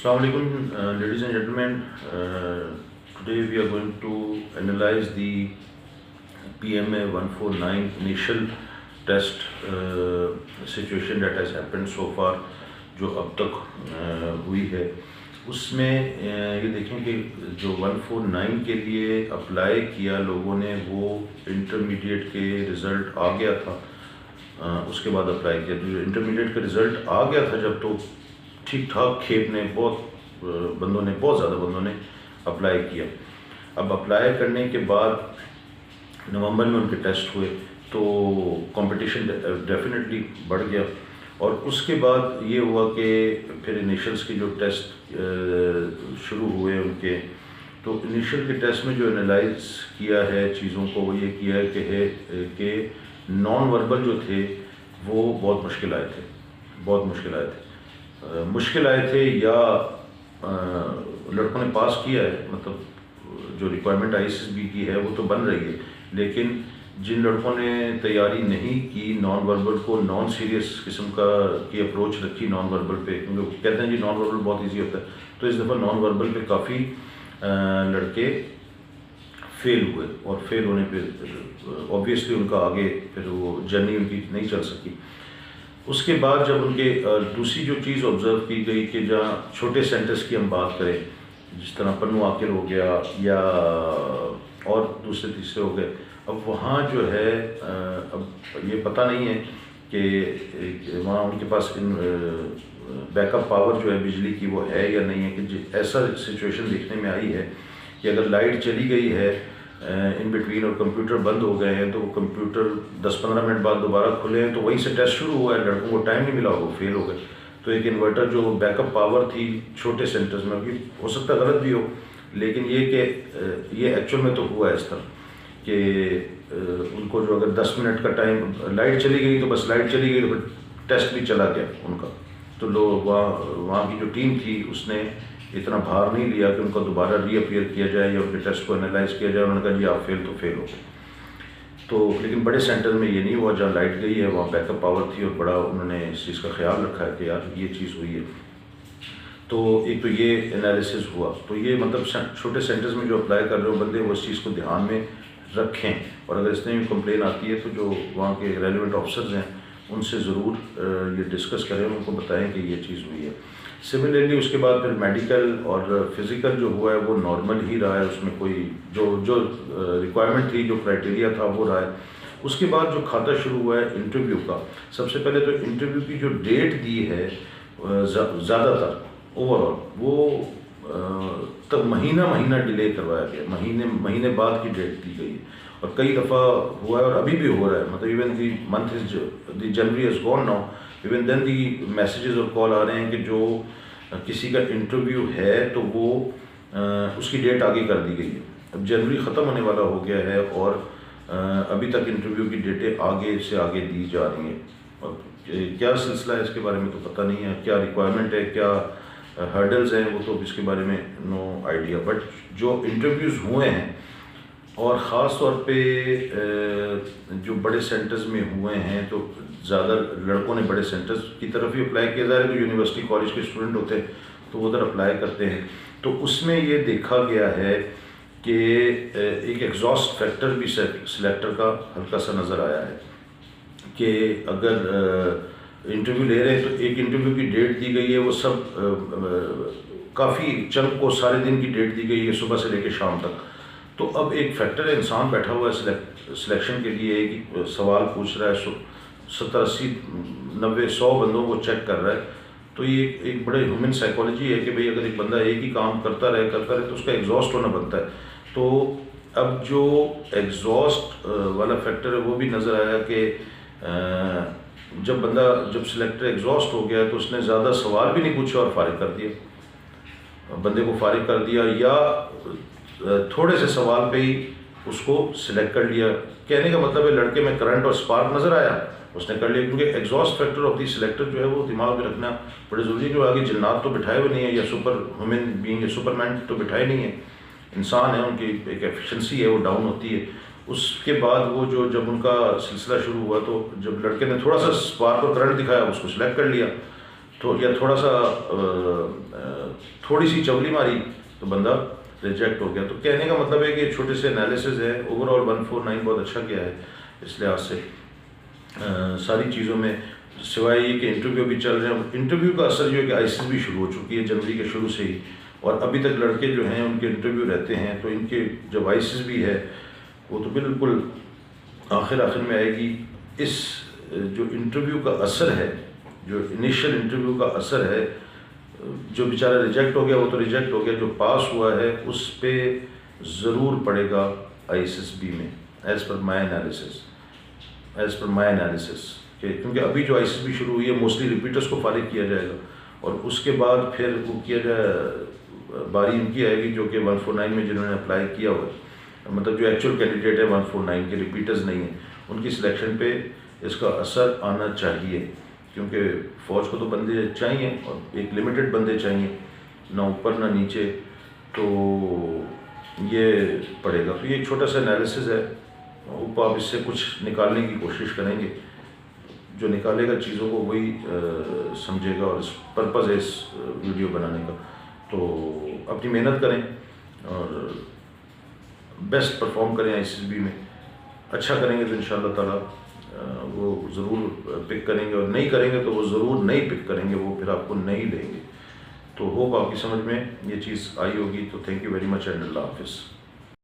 Assalamu alaikum, ladies and gentlemen. Today we are going to analyze the PMA 149 initial test situation that has happened so far, جو اب تک ہوئی ہے. اس میں یہ دیکھیں کہ جو 149 کے لیے اپلائی کیا لوگوں نے وہ انٹرمیڈیٹ کے رزلٹ آ گیا تھا. اس کے بعد اپلائی کیا جو انٹرمیڈیٹ کا رزلٹ آ گیا تھا جب تو ٹھیک ٹھاک کھیپ نے بہت زیادہ بندوں نے اپلائی کیا. اب اپلائی کرنے کے بعد نومبر میں ان کے ٹیسٹ ہوئے تو کمپٹیشن ڈیفینیٹلی بڑھ گیا. اور اس کے بعد یہ ہوا کہ پھر انیشلس کے جو ٹیسٹ شروع ہوئے ان کے، تو انیشل کے ٹیسٹ میں جو انالائز کیا ہے چیزوں کو وہ یہ کیا ہے کہ نان وربل جو تھے وہ بہت مشکل آئے تھے یا لڑکوں نے پاس کیا ہے، مطلب جو ریکوائرمنٹ آئی سی بی کی ہے وہ تو بن رہی ہے، لیکن جن لڑکوں نے تیاری نہیں کی نان وربل کو، نان سیریس قسم کی اپروچ رکھی نان وربل پہ، کیونکہ کہتے ہیں جی نان وربل بہت ایزی ہوتا ہے، تو اس دفعہ نان وربل پہ کافی لڑکے فیل ہوئے، اور فیل ہونے پہ اوبویسلی ان کا آگے پھر وہ جرنی ان کی نہیں چل سکی. اس کے بعد جب ان کے دوسری جو چیز آبزرو کی گئی کہ جہاں چھوٹے سینٹرز کی ہم بات کریں، جس طرح پنو عاقل ہو گیا یا اور دوسرے تیسرے ہو گئے، اب وہاں جو ہے اب یہ پتہ نہیں ہے کہ وہاں ان کے پاس بیک اپ پاور جو ہے بجلی کی وہ ہے یا نہیں ہے، کہ ایسا سچویشن دیکھنے میں آئی ہے کہ اگر لائٹ چلی گئی ہے ان بٹوین اور کمپیوٹر بند ہو گئے ہیں تو وہ کمپیوٹر 10-15 منٹ بعد دوبارہ کھلے ہیں تو وہیں سے ٹیسٹ شروع ہوا ہے، لڑکوں کو ٹائم نہیں ملا، وہ فیل ہو گئے. تو ایک انورٹر جو بیک اپ پاور تھی چھوٹے سینٹرز میں، ہو سکتا ہے غلط بھی ہو، لیکن یہ کہ یہ ایکچوئل میں تو ہوا ہے اس طرح کہ ان کو جو اگر 10 منٹ کا ٹائم لائٹ چلی گئی تو بس لائٹ چلی گئی تو پھر ٹیسٹ بھی چلا گیا ان کا. تو لوگ وہاں کی جو ٹیم تھی اس نے اتنا بھار نہیں لیا کہ ان کو دوبارہ ری اپیئر کیا جائے یا ان کے ٹیسٹ کو انالائز کیا جائے. انہوں نے کہا جی آپ فیل تو فیل ہو گئے. تو لیکن بڑے سینٹر میں یہ نہیں ہوا، جہاں لائٹ گئی ہے وہاں بیک اپ پاور تھی اور بڑا انہوں نے اس چیز کا خیال رکھا ہے کہ یار یہ چیز ہوئی ہے. تو ایک تو یہ انالیسس ہوا. تو یہ مطلب چھوٹے سینٹرز میں جو اپلائی کر رہے ہو بندے وہ اس چیز کو دھیان میں رکھیں، اور اگر اس میں بھی کمپلین آتی ہے تو جو وہاں کے ریلیونٹ آفیسرز ہیں ان سے ضرور یہ ڈسکس کریں، ان کو بتائیں کہ یہ چیز ہوئی ہے. سملرلی اس کے بعد پھر میڈیکل اور فزیکل جو ہوا ہے وہ نارمل ہی رہا ہے، اس میں کوئی جو ریکوائرمنٹ تھی، جو کرائٹیریا تھا وہ رہا ہے. اس کے بعد جو کھاتا شروع ہوا ہے انٹرویو کا، سب سے پہلے تو انٹرویو کی جو ڈیٹ دی ہے زیادہ تر اوور آل وہ تب مہینہ ڈیلے کروایا گیا، مہینے بعد کی ڈیٹ دی گئی ہے، اور کئی دفعہ ہوا ہے اور ابھی بھی ہو رہا ہے. مطلب even the month the January is gone now, even then the messages اور کال آ رہے ہیں کہ جو کسی کا انٹرویو ہے تو وہ اس کی ڈیٹ آگے کر دی گئی ہے. اب جنوری ختم ہونے والا ہو گیا ہے اور ابھی تک انٹرویو کی ڈیٹیں آگے سے آگے دی جا رہی ہیں. اور کیا سلسلہ ہے اس کے بارے میں تو پتہ نہیں ہے، کیا ریکوائرمنٹ ہے، کیا ہرڈلز ہیں، وہ تو اس کے بارے میں نو آئیڈیا. بٹ جو انٹرویوز ہوئے ہیں اور خاص طور پہ جو بڑے سینٹرز میں ہوئے ہیں تو زیادہ لڑکوں نے بڑے سینٹرز کی طرف ہی اپلائی کیا. ظاہر ہے کہ یونیورسٹی کالج کے اسٹوڈنٹ ہوتے ہیں تو ادھر اپلائی کرتے ہیں. تو اس میں یہ دیکھا گیا ہے کہ ایک ایگزاسٹ فیکٹر بھی سلیکٹر کا ہلکا سا نظر آیا ہے کہ اگر انٹرویو لے رہے ہیں تو ایک انٹرویو کی ڈیٹ دی گئی ہے، وہ سب کافی چند کو سارے دن کی ڈیٹ دی گئی ہے صبح سے لے کے شام تک. تو اب ایک فیکٹر ہے، انسان بیٹھا ہوا ہے سلیکشن کے لیے، ایک سوال پوچھ رہا ہے، 70 80 90 100 بندوں کو چیک کر رہا ہے. تو یہ ایک بڑے ہیومن سائیکالوجی ہے کہ بھئی اگر ایک بندہ ایک ہی کام کرتا رہے تو اس کا ایگزاسٹ ہونا بنتا ہے. تو اب جو ایگزاسٹ والا فیکٹر ہے وہ بھی نظر آیا کہ جب سلیکٹر ایگزاسٹ ہو گیا تو اس نے زیادہ سوال بھی نہیں پوچھے اور فارغ کر دیا، بندے کو فارغ کر دیا، یا تھوڑے سے سوال پہ ہی اس کو سلیکٹ کر لیا. کہنے کا مطلب ہے لڑکے میں کرنٹ اور اسپارک نظر آیا، اس نے کر لیا. کیونکہ exhaust factor of the selector جو ہے وہ دماغ میں رکھنا بڑے ضروری ہے. جو آگے جنات تو بٹھائے ہوئے نہیں ہیں یا سپر ہیومن بینگ یا سپر مین تو بٹھائے نہیں ہیں، انسان ہیں، ان کی ایک ایفیشنسی ہے وہ ڈاؤن ہوتی ہے. اس کے بعد وہ جب ان کا سلسلہ شروع ہوا تو جب لڑکے نے تھوڑا سا اسپارک اور کرنٹ دکھایا اس کو سلیکٹ کر لیا. تو یا تھوڑا سا تھوڑی سی چولی ماری تو بندہ ریجیکٹ ہو گیا. تو کہنے کا مطلب ہے کہ چھوٹے سے انالیسز ہے. اوور آل 149 بہت اچھا کیا ہے اس لحاظ سے ساری چیزوں میں, سوائے یہ کہ انٹرویو بھی چل رہے ہیں. انٹرویو کا اثر جو ہے کہ ISIS بھی شروع ہو چکی ہے جنوری کے شروع سے ہی, اور ابھی تک لڑکے جو ہیں ان کے انٹرویو رہتے ہیں. تو ان کے جب ISIS بھی ہے وہ تو بالکل آخر میں آئے گی. اس جو انٹرویو کا اثر ہے, جو انیشل انٹرویو کا اثر ہے, جو بیچارہ ریجیکٹ ہو گیا وہ تو ریجیکٹ ہو گیا, جو پاس ہوا ہے اس پہ ضرور پڑے گا ISIS بھی میں, ایز پر مائی انالیسس کہ کیونکہ ابھی جو ISIS بھی شروع ہوئی ہے موسٹلی ریپیٹرس کو فارغ کیا جائے گا, اور اس کے بعد پھر وہ کیا جائے باری ان کی آئے گی جو کہ 149 میں جنہوں نے اپلائی کیا ہوا ہے, مطلب جو ایکچوئل کینڈیڈیٹ ہے 149 کے ریپیٹرز نہیں ہیں, ان کی سلیکشن پہ اس کا اثر آنا چاہیے. کیونکہ فوج کو تو بندے چاہیے اور ایک لمیٹڈ بندے چاہیے, نہ اوپر نہ نیچے, تو یہ پڑے گا. تو یہ ایک چھوٹا سا انالیسز ہے, اوپر آپ اس سے کچھ نکالنے کی کوشش کریں گے, جو نکالے گا چیزوں کو وہی سمجھے گا, اور اس پرپز ہے اس ویڈیو بنانے کا. تو اپنی محنت کریں اور بیسٹ پرفارم کریں ISIS بھی میں. اچھا کریں گے تو انشاءاللہ تعالیٰ وہ ضرور پک کریں گے, اور نہیں کریں گے تو وہ ضرور نہیں پک کریں گے, وہ پھر آپ کو نہیں لیں گے. تو ہوپ آپ کی سمجھ میں یہ چیز آئی ہوگی. تو thank you very much and اللہ حافظ.